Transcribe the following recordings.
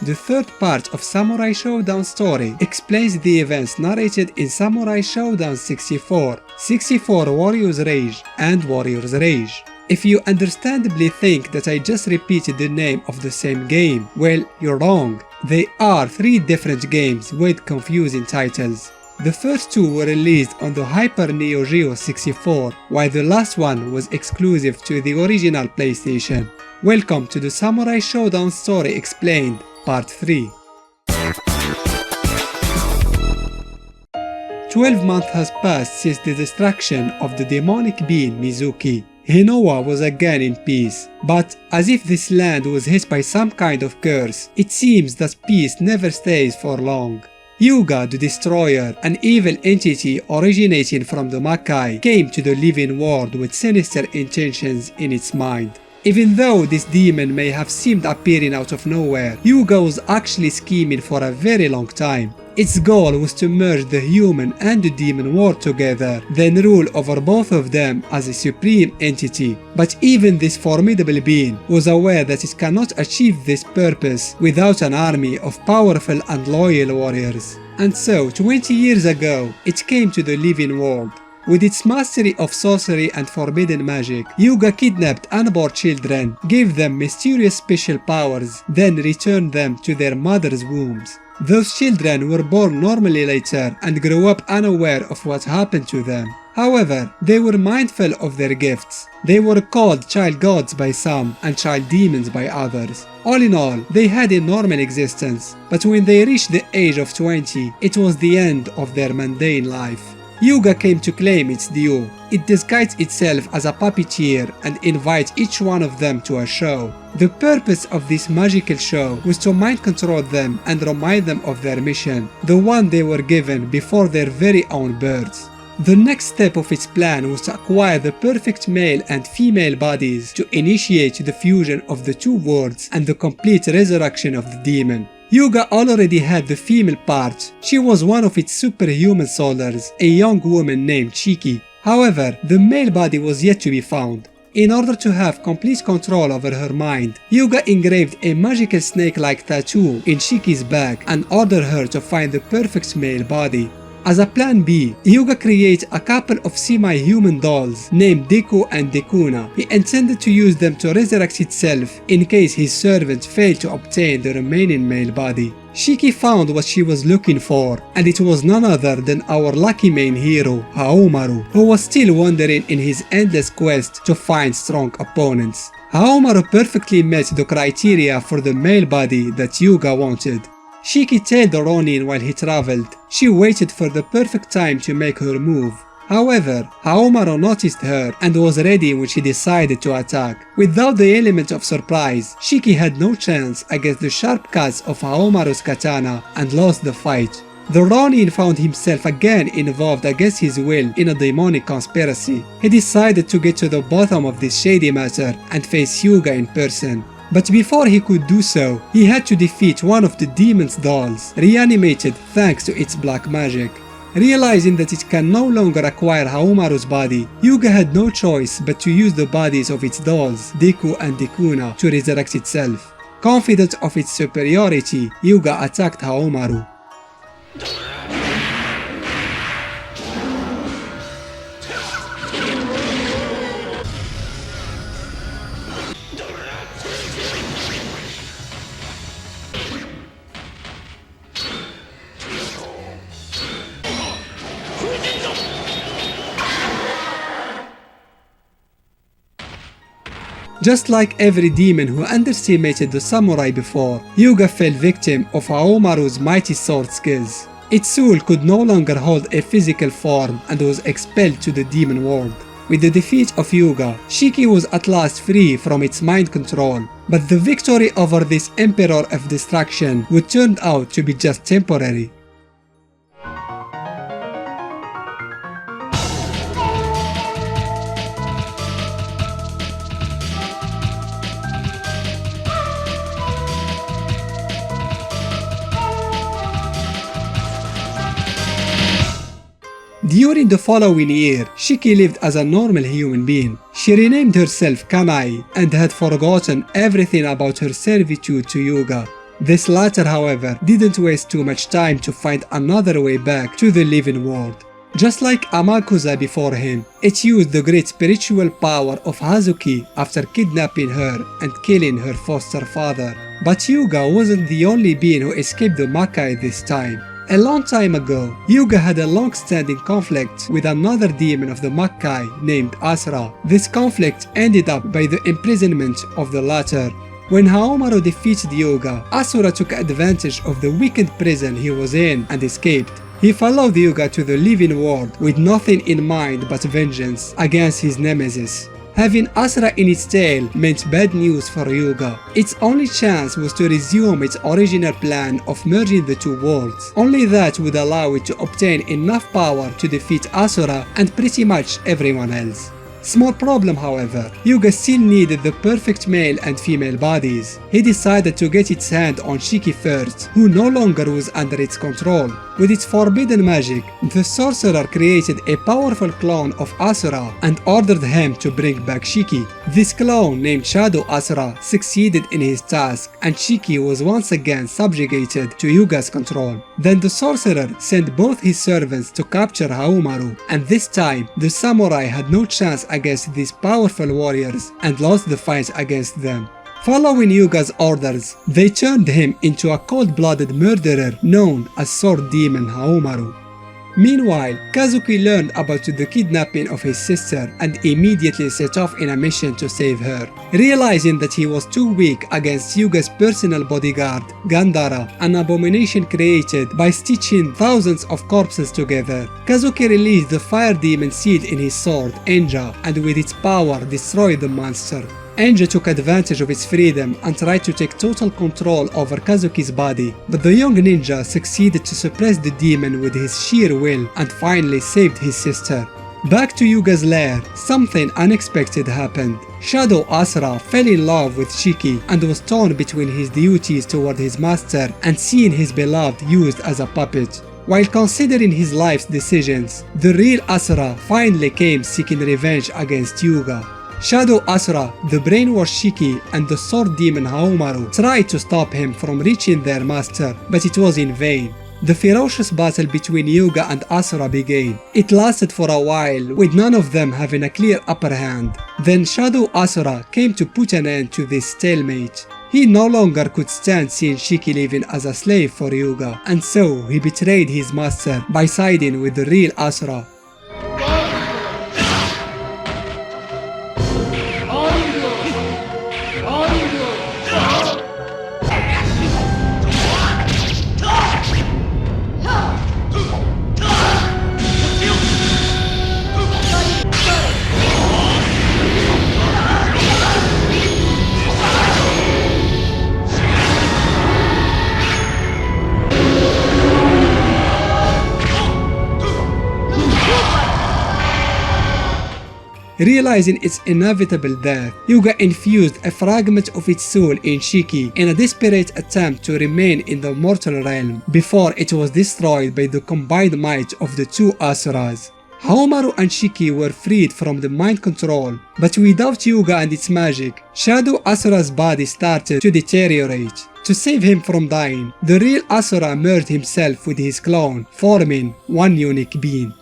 The third part of Samurai Shodown Story explains the events narrated in Samurai Shodown 64, 64 Warriors Rage and Warriors Rage. If you understandably think that I just repeated the name of the same game, well, you're wrong. They are 3 different games with confusing titles. The first 2 were released on the Hyper Neo Geo 64, while the last one was exclusive to the original PlayStation. Welcome to the Samurai Shodown Story Explained, Part 3. 12 months has passed since the destruction of the demonic being Mizuki. Hinowa was again in peace, but as if this land was hit by some kind of curse, it seems that peace never stays for long. Yuga the Destroyer, an evil entity originating from the Makai, came to the living world with sinister intentions in its mind. Even though this demon may have seemed appearing out of nowhere, Yuga was actually scheming for a very long time. Its goal was to merge the human and the demon world together, then rule over both of them as a supreme entity. But even this formidable being was aware that it cannot achieve this purpose without an army of powerful and loyal warriors. And so, 20 years ago, it came to the living world. With its mastery of sorcery and forbidden magic, Yuga kidnapped unborn children, gave them mysterious special powers, then returned them to their mother's wombs. Those children were born normally later and grew up unaware of what happened to them. However, they were mindful of their gifts. They were called child gods by some and child demons by others. All in all, they had a normal existence, but when they reached the age of 20, it was the end of their mundane life. Yuga came to claim its due. It disguised itself as a puppeteer and invited each one of them to a show. The purpose of this magical show was to mind control them and remind them of their mission, the one they were given before their very own births. The next step of its plan was to acquire the perfect male and female bodies to initiate the fusion of the 2 worlds and the complete resurrection of the demon. Yuga already had the female part. She was one of its superhuman soldiers, a young woman named Shiki. However, the male body was yet to be found. In order to have complete control over her mind, Yuga engraved a magical snake-like tattoo in Shiki's back and ordered her to find the perfect male body. As a plan B, Yuga created a couple of semi-human dolls named Deku and Dekuna. He intended to use them to resurrect itself in case his servant failed to obtain the remaining male body. Shiki found what she was looking for, and it was none other than our lucky main hero, Haohmaru, who was still wandering in his endless quest to find strong opponents. Haohmaru perfectly met the criteria for the male body that Yuga wanted. Shiki tailed the Ronin while he traveled. She waited for the perfect time to make her move. However, Haohmaru noticed her and was ready when she decided to attack. Without the element of surprise, Shiki had no chance against the sharp cuts of Haohmaru's katana and lost the fight. The Ronin found himself again involved against his will in a demonic conspiracy. He decided to get to the bottom of this shady matter and face Yuga in person. But before he could do so, he had to defeat one of the demon's dolls, reanimated thanks to its black magic. Realizing that it can no longer acquire Haohmaru's body, Yuga had no choice but to use the bodies of its dolls, Deku and Dekuna, to resurrect itself. Confident of its superiority, Yuga attacked Haohmaru. Just like every demon who underestimated the samurai before, Yuga fell victim of Haohmaru's mighty sword skills. Its soul could no longer hold a physical form and was expelled to the demon world. With the defeat of Yuga, Shiki was at last free from its mind control, but the victory over this Emperor of Destruction would turn out to be just temporary. During the following year, Shiki lived as a normal human being. She renamed herself Kanai and had forgotten everything about her servitude to Yuga. This latter, however, didn't waste too much time to find another way back to the living world. Just like Amakusa before him, it used the great spiritual power of Hazuki after kidnapping her and killing her foster father. But Hyuga wasn't the only being who escaped the Makai this time. A long time ago, Hyuga had a long-standing conflict with another demon of the Makai named Asura. This conflict ended up by the imprisonment of the latter. When Haohmaru defeated Hyuga, Asura took advantage of the weakened prison he was in and escaped. He followed Hyuga to the living world with nothing in mind but vengeance against his nemesis. Having Asura in its tail meant bad news for Hyuga. Its only chance was to resume its original plan of merging the two worlds. Only that would allow it to obtain enough power to defeat Asura and pretty much everyone else. Small problem, however, Hyuga still needed the perfect male and female bodies. He decided to get its hand on Shiki first, who no longer was under its control. With its forbidden magic, the sorcerer created a powerful clone of Asura and ordered him to bring back Shiki. This clone, named Shadow Asura, succeeded in his task, and Shiki was once again subjugated to Hyuga's control. Then the sorcerer sent both his servants to capture Haohmaru, and this time the samurai had no chance against these powerful warriors and lost the fight against them. Following Hyuga's orders, they turned him into a cold-blooded murderer known as Sword Demon Haohmaru. Meanwhile, Kazuki learned about the kidnapping of his sister and immediately set off in a mission to save her. Realizing that he was too weak against Hyuga's personal bodyguard, Gandara, an abomination created by stitching thousands of corpses together, Kazuki released the fire demon seed in his sword, Enja, and with its power destroyed the monster. Enja took advantage of its freedom and tried to take total control over Kazuki's body, but the young ninja succeeded to suppress the demon with his sheer will and finally saved his sister. Back to Hyuga's lair, something unexpected happened. Shadow Asura fell in love with Shiki and was torn between his duties toward his master and seeing his beloved used as a puppet. While considering his life's decisions, the real Asura finally came seeking revenge against Hyuga. Shadow Asura, the brainwashed Shiki, and the sword demon Haohmaru tried to stop him from reaching their master, but it was in vain. The ferocious battle between Hyuga and Asura began. It lasted for a while, with none of them having a clear upper hand. Then Shadow Asura came to put an end to this stalemate. He no longer could stand seeing Shiki living as a slave for Hyuga, and so he betrayed his master by siding with the real Asura. Realizing its inevitable death, Hyuga infused a fragment of its soul in Shiki in a desperate attempt to remain in the mortal realm before it was destroyed by the combined might of the two Asuras. Haohmaru and Shiki were freed from the mind control, but without Hyuga and its magic, Shadow Asura's body started to deteriorate. To save him from dying, the real Asura merged himself with his clone, forming one unique being.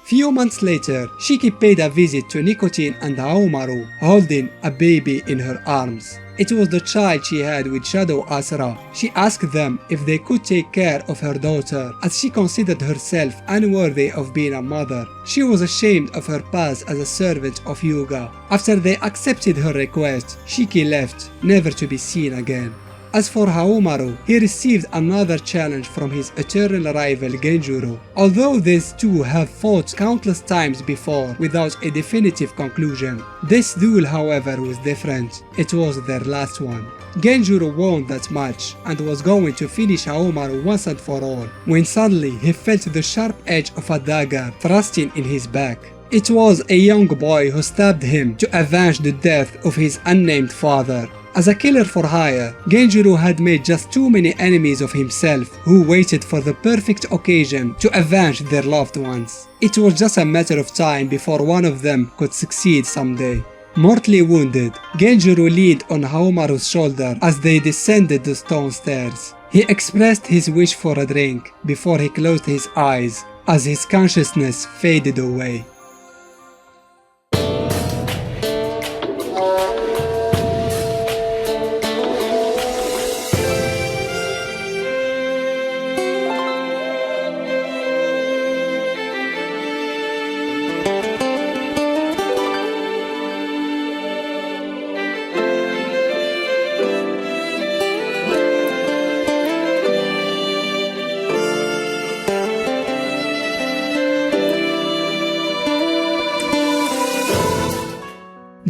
Few months later, Shiki paid a visit to Nicotine and Haohmaru, holding a baby in her arms. It was the child she had with Shadow Asura. She asked them if they could take care of her daughter, as she considered herself unworthy of being a mother. She was ashamed of her past as a servant of Hyuga. After they accepted her request, Shiki left, never to be seen again. As for Haohmaru, he received another challenge from his eternal rival Genjuro. Although these two have fought countless times before without a definitive conclusion, this duel, however, was different. It was their last one. Genjuro won that match and was going to finish Haohmaru once and for all, when suddenly he felt the sharp edge of a dagger thrusting in his back. It was a young boy who stabbed him to avenge the death of his unnamed father. As a killer for hire, Genjuro had made just too many enemies of himself who waited for the perfect occasion to avenge their loved ones. It was just a matter of time before one of them could succeed someday. Mortally wounded, Genjuro leaned on Haohmaru's shoulder as they descended the stone stairs. He expressed his wish for a drink before he closed his eyes as his consciousness faded away.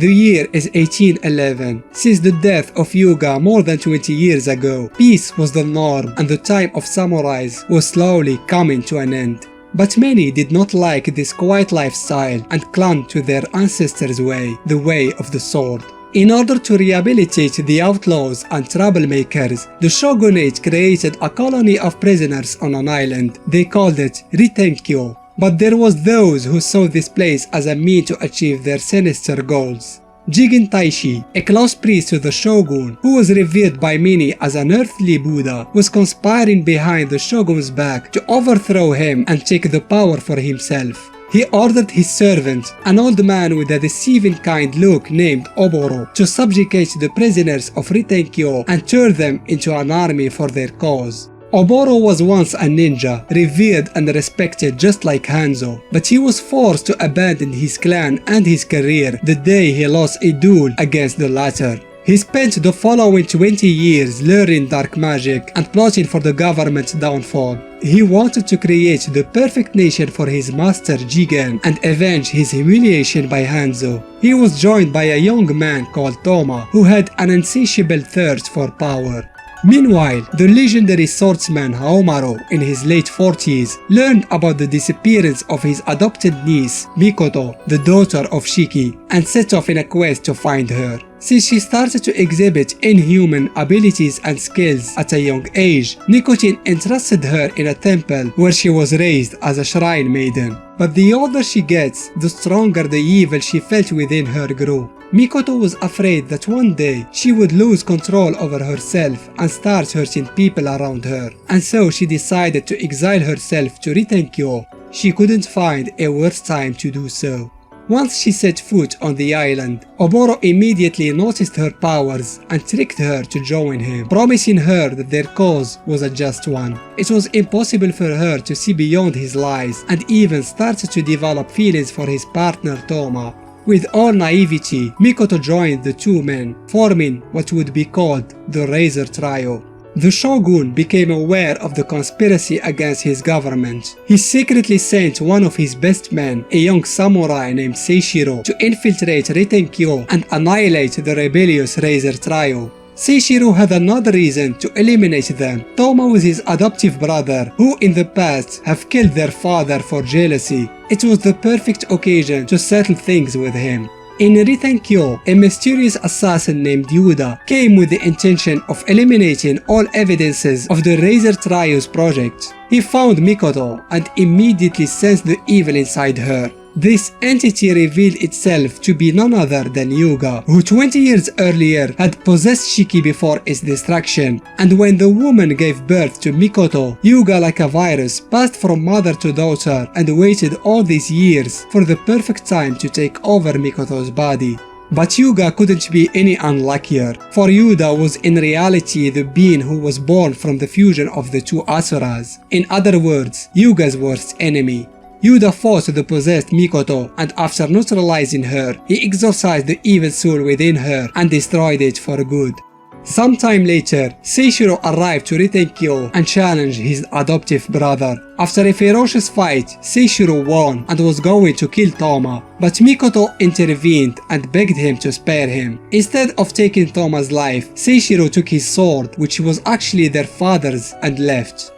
The year is 1811. Since the death of Hyuga more than 20 years ago, peace was the norm and the time of samurais was slowly coming to an end. But many did not like this quiet lifestyle and clung to their ancestors' way, the way of the sword. In order to rehabilitate the outlaws and troublemakers, the shogunate created a colony of prisoners on an island. They called it Ritenkyo. But there was those who saw this place as a means to achieve their sinister goals. Jigen Taishi, a close priest to the shogun, who was revered by many as an earthly Buddha, was conspiring behind the shogun's back to overthrow him and take the power for himself. He ordered his servant, an old man with a deceiving kind look named Oboro, to subjugate the prisoners of Ritenkyo and turn them into an army for their cause. Oboro was once a ninja, revered and respected just like Hanzo, but he was forced to abandon his clan and his career the day he lost a duel against the latter. He spent the following 20 years learning dark magic and plotting for the government's downfall. He wanted to create the perfect nation for his master Jigen and avenge his humiliation by Hanzo. He was joined by a young man called Toma, who had an insatiable thirst for power. Meanwhile, the legendary swordsman Haohmaru, in his late 40s, learned about the disappearance of his adopted niece, Mikoto, the daughter of Shiki, and set off in a quest to find her. Since she started to exhibit inhuman abilities and skills at a young age, Nicotine entrusted her in a temple where she was raised as a shrine maiden. But the older she gets, the stronger the evil she felt within her grew. Mikoto was afraid that one day she would lose control over herself and start hurting people around her, and so she decided to exile herself to Ritenkyo. She couldn't find a worse time to do so. Once she set foot on the island, Oboro immediately noticed her powers and tricked her to join him, promising her that their cause was a just one. It was impossible for her to see beyond his lies and even started to develop feelings for his partner Toma. With all naivety, Mikoto joined the two men, forming what would be called the Razor Trio. The shogun became aware of the conspiracy against his government. He secretly sent one of his best men, a young samurai named Seishiro, to infiltrate Ritenkyo and annihilate the rebellious Razor Trio. Seishiro had another reason to eliminate them. Toma was his adoptive brother, who in the past have killed their father for jealousy. It was the perfect occasion to settle things with him. In Ritenkyo, a mysterious assassin named Yuda came with the intention of eliminating all evidences of the Razor Trio's project. He found Mikoto and immediately sensed the evil inside her. This entity revealed itself to be none other than Hyuga, who 20 years earlier had possessed Shiki before its destruction, and when the woman gave birth to Mikoto, Hyuga like a virus passed from mother to daughter and waited all these years for the perfect time to take over Mikoto's body. But Hyuga couldn't be any unluckier, for Yuda was in reality the being who was born from the fusion of the two Asuras. In other words, Hyuga's worst enemy. Yuda fought the possessed Mikoto, and after neutralizing her, he exorcised the evil soul within her and destroyed it for good. Sometime later, Seishiro arrived to Ritenkyo and challenged his adoptive brother. After a ferocious fight, Seishiro won and was going to kill Toma, but Mikoto intervened and begged him to spare him. Instead of taking Toma's life, Seishiro took his sword, which was actually their father's, and left.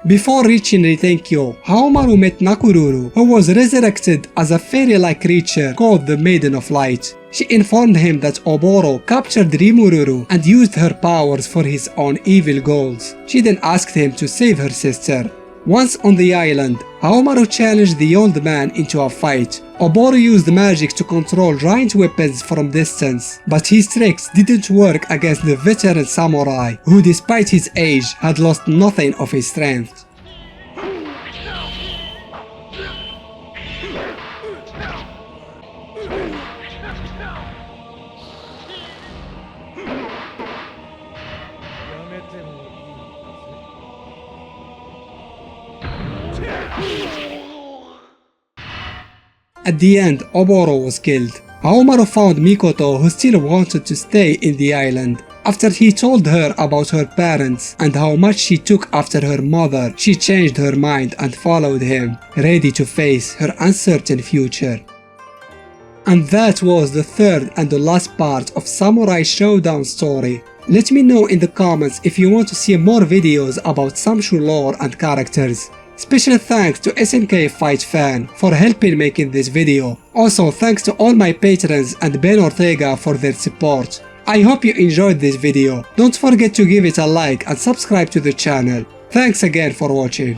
Before reaching Ritenkyo, Haohmaru met Nakururu, who was resurrected as a fairy-like creature called the Maiden of Light. She informed him that Oboro captured Rimururu and used her powers for his own evil goals. She then asked him to save her sister. Once on the island, Haohmaru challenged the old man into a fight. Oboro used magic to control giant weapons from distance, but his tricks didn't work against the veteran samurai, who despite his age had lost nothing of his strength. At the end, Oboro was killed. Haohmaru found Mikoto, who still wanted to stay in the island. After he told her about her parents and how much she took after her mother, she changed her mind and followed him, ready to face her uncertain future. And that was the third and the last part of Samurai Shodown Story. Let me know in the comments if you want to see more videos about SamSho lore and characters. Special thanks to SNKFightFan for helping making this video. Also thanks to all my patrons and Ben Ortega for their support. I hope you enjoyed this video. Don't forget to give it a like and subscribe to the channel. Thanks again for watching.